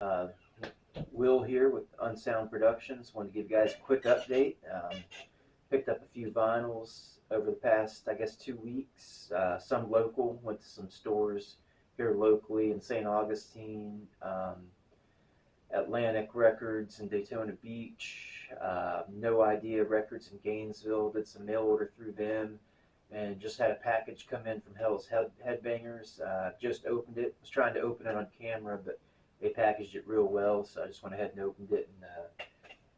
Uh, Will here with Unsound Productions. Want to give you guys a quick update. Picked up a few vinyls over the past, I guess, 2 weeks. Some local, went to some stores here locally in St. Augustine, Atlantic Records in Daytona Beach, No Idea Records in Gainesville. Did some mail order through them, and just had a package come in from Hell's Headbangers. Just opened it. Was trying to open it on camera, but they packaged it real well, so I just went ahead and opened it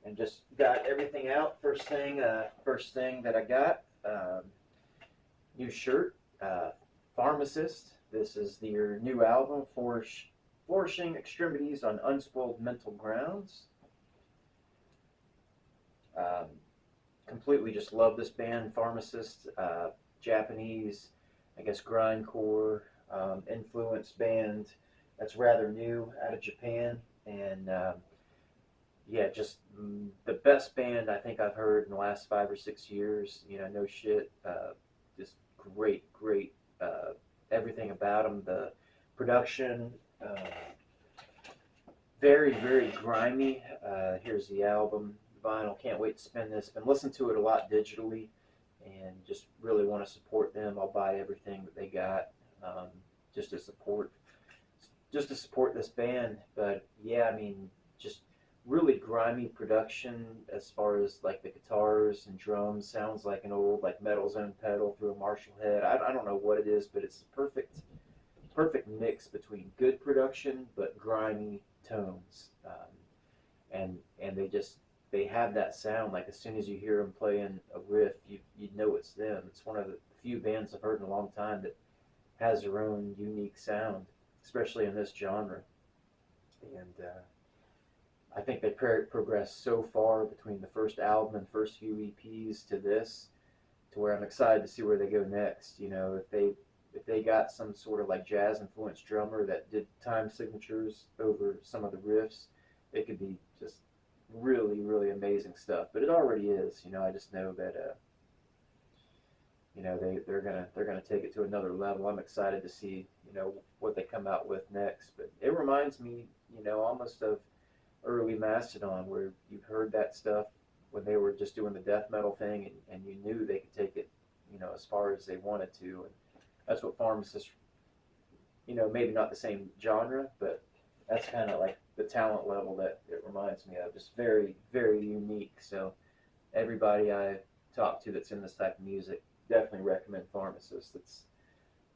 and just got everything out. First thing that I got, new shirt, Pharmacist. This is their new album, Flourishing Extremities on Unspoiled Mental Grounds. Um, Completely just love this band, Pharmacist. Japanese, I guess, grindcore influenced band that's rather new out of Japan, and yeah, just the best band I think I've heard in the last 5 or 6 years. No shit. Just great. Everything about them. The production, very grimy. Here's the album, vinyl. Can't wait to spin this. Been listening to it a lot digitally, and just really want to support them. I'll buy everything that they got, um, just to support, just to support this band. But yeah, I mean, just really grimy production as far as like the guitars and drums. Sounds like an old like Metal Zone pedal through a Marshall head. I don't know what it is, but it's the perfect mix between good production but grimy tones. And they have that sound. Like as soon as you hear them playing a riff, you know it's them. It's one of the few bands I've heard in a long time that has their own unique sound, especially in this genre. And I think they progressed so far between the first album and first few EPs to this, to where I'm excited to see where they go next. If they got some sort of like jazz influenced drummer that did time signatures over some of the riffs, it could be just really amazing stuff. But it already is. I just know that they're gonna take it to another level. I'm excited to see what they come out with next. But it reminds me almost of early Mastodon, where you heard that stuff when they were just doing the death metal thing, and you knew they could take it, as far as they wanted to. And that's what Pharmacist, maybe not the same genre, but that's kind of like the talent level that it reminds me of. Just very unique. So everybody I talk to that's in this type of music, definitely recommend Pharmacist. It's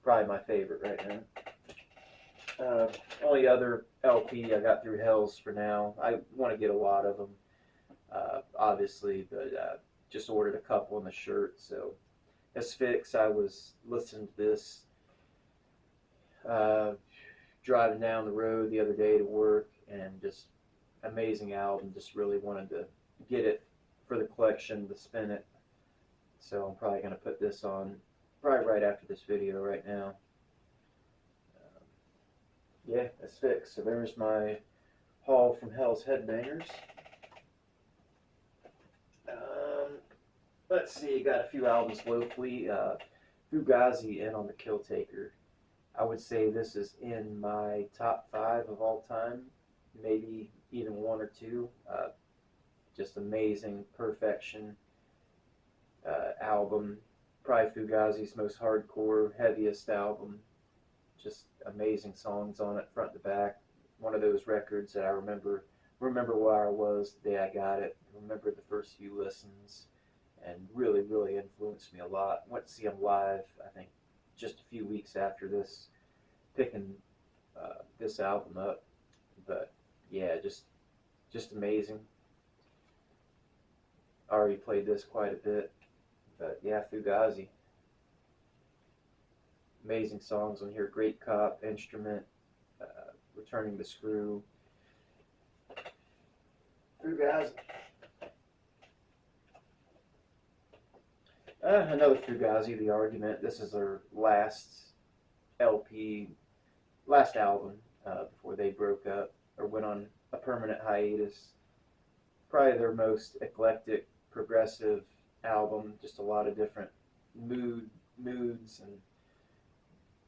probably my favorite right now. Only other LP I got through Hells for now. I want to get a lot of them, obviously, but just ordered a couple in the shirt. So Asphyx, I was listening to this uh, driving down the road the other day to work, and just amazing album. Just really wanted to get it for the collection, to spin it. So I'm probably going to put this on probably right after this video right now. Yeah, Asphyx. So there's my haul from Hell's Headbangers. Um, let's see, got a few albums locally. Fugazi in on the Kill Taker. I would say this is in my top five of all time, maybe even one or two. Just amazing perfection album. Probably Fugazi's most hardcore, heaviest album. Just amazing songs on it, front to back. One of those records that I remember where I was the day I got it. Remember the first few listens, and really influenced me a lot. Went to see them live, I think, just a few weeks after this, picking this album up. But yeah, just amazing. Already played this quite a bit, but yeah, Fugazi. Amazing songs on here. Great Cop, Instrument, Returning the Screw. Fugazi. Another Fugazi, The Argument. This is their last LP, last album before they broke up or went on a permanent hiatus. Probably their most eclectic, progressive album. Just a lot of different moods and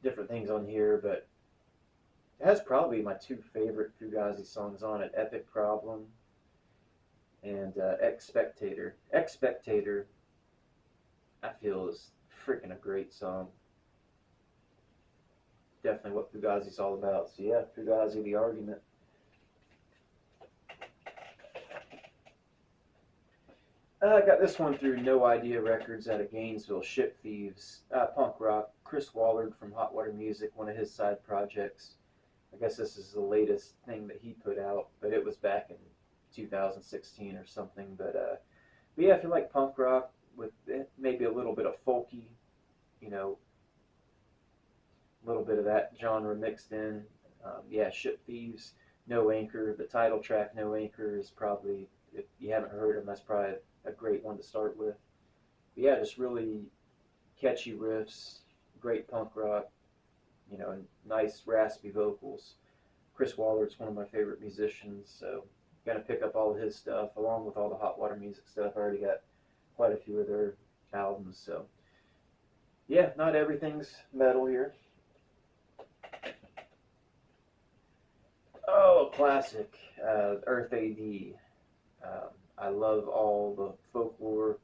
different things on here, but It has probably my two favorite Fugazi songs on it: "Epic Problem" and "Ex Spectator." "Ex Spectator" I feel is freaking a great song. Definitely what Fugazi's all about. So yeah, Fugazi, The Argument. I got this one through No Idea Records out of Gainesville. Ship Thieves, punk rock. Chris Wallard from Hot Water Music, one of his side projects. I guess this is the latest thing that he put out, but it was back in 2016 or something. But yeah, if you like punk rock with maybe a little bit of folky, you know, a little bit of that genre mixed in, yeah, Ship Thieves, No Anchor. The title track, No Anchor, is probably, if you haven't heard him, that's probably a great one to start with. But yeah, just really catchy riffs, great punk rock, and nice raspy vocals. Chris Waller's one of my favorite musicians, so got to pick up all of his stuff along with all the Hot Water Music stuff. I already got quite a few of their albums, so yeah, not everything's metal here. Oh, classic, Earth AD. I love all the folklore,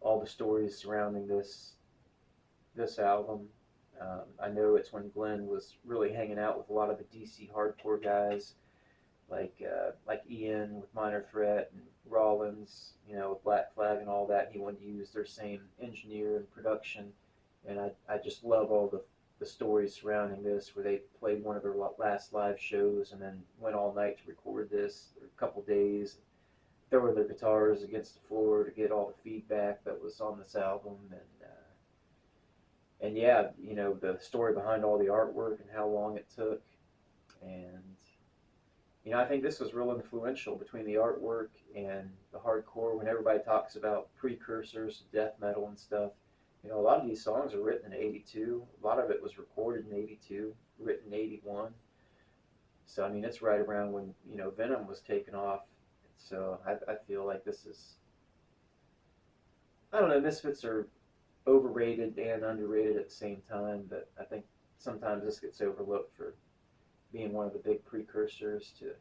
all the stories surrounding this album. I know it's when Glenn was really hanging out with a lot of the DC hardcore guys, like Ian with Minor Threat and Rollins, with Black Flag and all that. He wanted to use their same engineer and production, and I just love all the stories surrounding this, where they played one of their last live shows and then went all night to record this, or a couple days, throwing their guitars against the floor to get all the feedback that was on this album, and yeah, the story behind all the artwork and how long it took, and I think this was real influential between the artwork and the hardcore. When everybody talks about precursors to death metal and stuff, a lot of these songs are written in '82. A lot of it was recorded in '82, written in '81. So I mean, it's right around when Venom was taken off. So I feel like this is, I don't know, Misfits are overrated and underrated at the same time, but I think sometimes this gets overlooked for being one of the big precursors to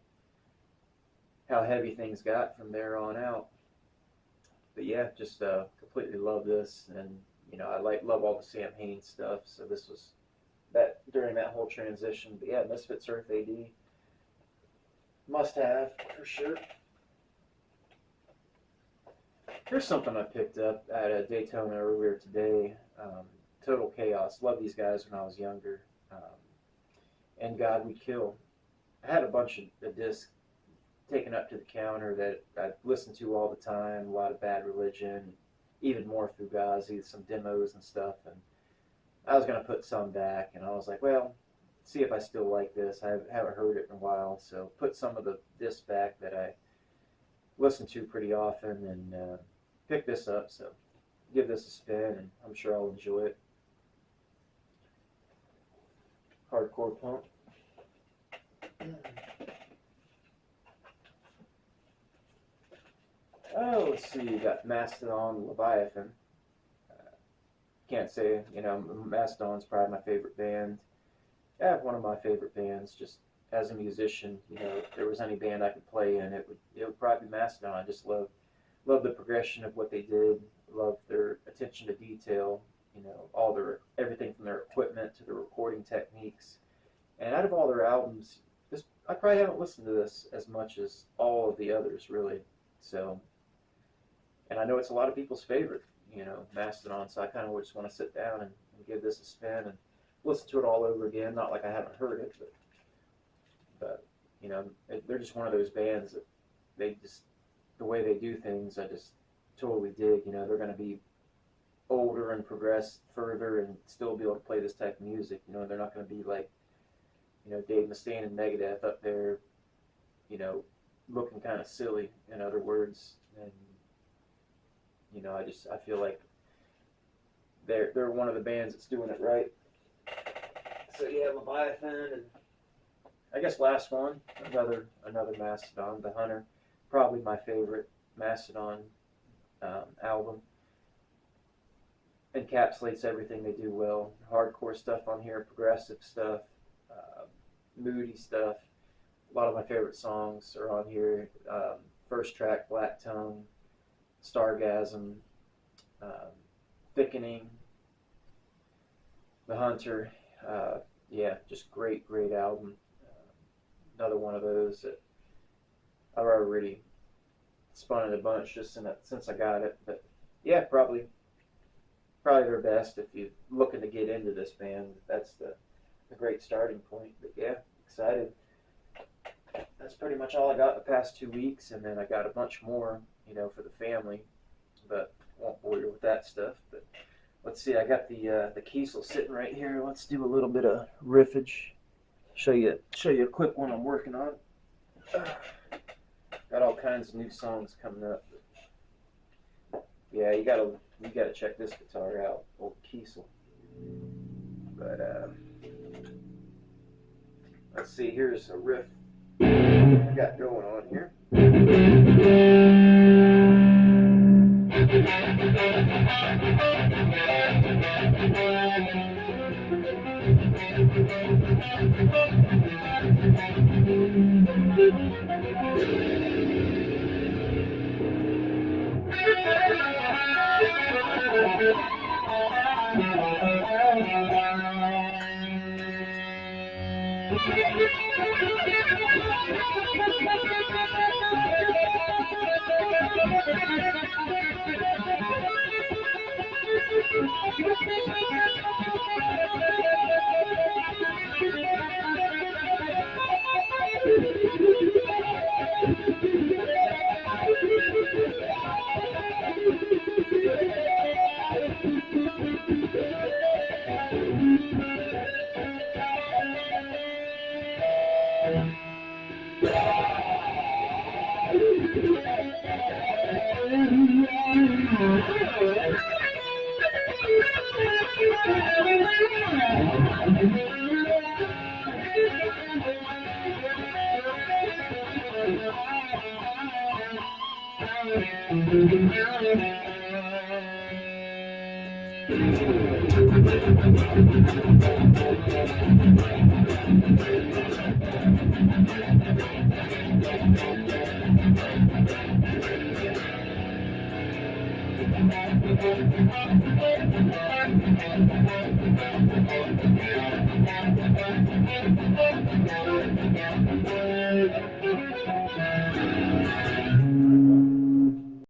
how heavy things got from there on out. But yeah, just completely love this, and I love all the Sam Haines stuff. So this was that during that whole transition. But yeah, Misfits Earth AD must have for sure. Here's something I picked up at a Daytona earlier today. Total Chaos. Loved these guys when I was younger. And God We Kill. I had a bunch of discs taken up to the counter that I listened to all the time. A lot of Bad Religion, even more Fugazi, some demos and stuff. And I was gonna put some back, and I was like, well, see if I still like this. I haven't heard it in a while, so put some of the discs back that I listen to pretty often, and pick this up. So give this a spin, and I'm sure I'll enjoy it. Hardcore punk. Oh, let's see. You got Mastodon, Leviathan. Can't say, Mastodon's probably my favorite band. Yeah, one of my favorite bands. Just as a musician, if there was any band I could play in, it would probably be Mastodon. I just love the progression of what they did. Love their attention to detail. All their everything from their equipment to the recording techniques. And out of all their albums, this I probably haven't listened to this as much as all of the others, really. So, and I know it's a lot of people's favorite, Mastodon. So I kind of just want to sit down and give this a spin and listen to it all over again. Not like I haven't heard it, but they're just one of those bands that they just, the way they do things, I just totally dig. They're going to be older and progress further and still be able to play this type of music. They're not going to be like, Dave Mustaine and Megadeth up there, looking kind of silly, in other words. And I feel like they're one of the bands that's doing it right. So yeah, Leviathan, and I guess last one, another Mastodon, The Hunter, probably my favorite Mastodon album. Encapsulates everything they do well. Hardcore stuff on here, progressive stuff, moody stuff. A lot of my favorite songs are on here. First track, Black Tongue, Stargasm, um, Thickening, The Hunter. Yeah, just great, great album. Another one of those that I've already spun it a bunch just since I got it. But yeah, probably their best if you're looking to get into this band. That's the great starting point. But yeah, excited. That's pretty much all I got the past 2 weeks, and then I got a bunch more, for the family. But won't bore you with that stuff. But let's see, I got the Kiesel sitting right here. Let's do a little bit of riffage. Show you a quick one I'm working on. Got all kinds of new songs coming up. Yeah, you gotta check this guitar out, old Kiesel. But let's see. Here's a riff I got going on here.